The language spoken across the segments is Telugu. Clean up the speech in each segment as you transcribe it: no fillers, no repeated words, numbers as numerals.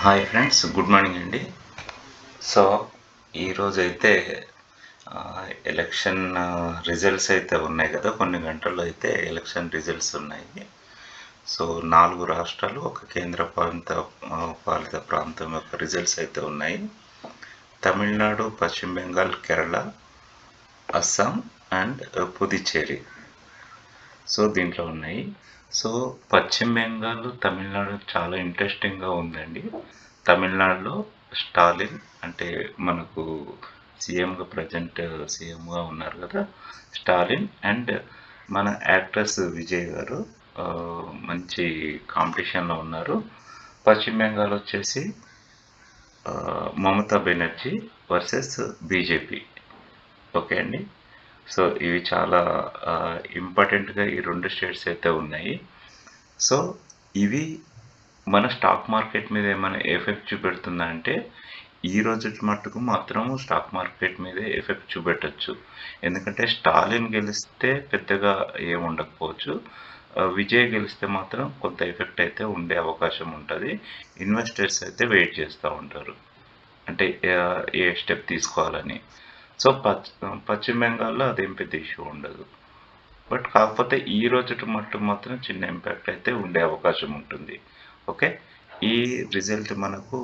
హాయ్ ఫ్రెండ్స్, గుడ్ మార్నింగ్ అండి. సో ఈరోజైతే ఎలక్షన్ రిజల్ట్స్ అయితే ఉన్నాయి కదా. కొన్ని గంటల్లో అయితే ఎలక్షన్ రిజల్ట్స్ ఉన్నాయి. సో 4 రాష్ట్రాలు, ఒక కేంద్ర పాలిత ప్రాంతం యొక్క రిజల్ట్స్ అయితే ఉన్నాయి. తమిళనాడు, పశ్చిమ బెంగాల్, కేరళ, అస్సాం అండ్ పుదుచ్చేరి. సో దీంట్లో ఉన్నాయి. సో పశ్చిమ బెంగాల్, తమిళనాడు చాలా ఇంట్రెస్టింగ్గా ఉందండి. తమిళనాడులో స్టాలిన్ అంటే మనకు సీఎంగా ప్రజెంట్ సీఎంగా ఉన్నారు కదా, స్టాలిన్ అండ్ మన యాక్ట్రెస్ విజయ్ గారు మంచి కాంపిటీషన్లో ఉన్నారు. పశ్చిమ బెంగాల్ వచ్చేసి Mamata Banerjee versus BJP. Okay అండి. సో ఇవి చాలా ఇంపార్టెంట్గా ఈ 2 స్టేట్స్ అయితే ఉన్నాయి. సో ఇవి మన స్టాక్ మార్కెట్ మీద ఏమైనా ఎఫెక్ట్ చూపెడుతుందా అంటే, ఈ రోజు మట్టుకు మాత్రం స్టాక్ మార్కెట్ మీదే ఎఫెక్ట్ చూపెట్టచ్చు. ఎందుకంటే స్టాలిన్ గెలిస్తే పెద్దగా ఏముండకపోవచ్చు, విజయ్ గెలిస్తే మాత్రం కొంత ఎఫెక్ట్ అయితే ఉండే అవకాశం ఉంటుంది. ఇన్వెస్టర్స్ అయితే వెయిట్ చేస్తూ ఉంటారు, అంటే ఏ స్టెప్ తీసుకోవాలని. సో పశ్చిమ బెంగాల్లో అదేం పెద్ద ఇష్యూ ఉండదు. బట్ కాకపోతే ఈ రోజు మాత్రం చిన్న ఇంపాక్ట్ అయితే ఉండే అవకాశం ఉంటుంది. ఓకే. ఈ రిజల్ట్ మనకు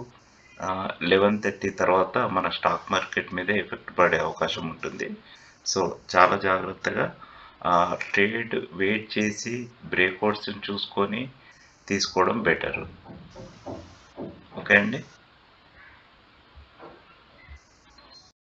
11:30 తర్వాత మన స్టాక్ మార్కెట్ మీదే ఎఫెక్ట్ పడే అవకాశం ఉంటుంది. సో చాలా జాగ్రత్తగా ట్రేడ్ వెయిట్ చేసి బ్రేక్అవుట్స్ని చూసుకొని తీసుకోవడం బెటర్. ఓకే అండి.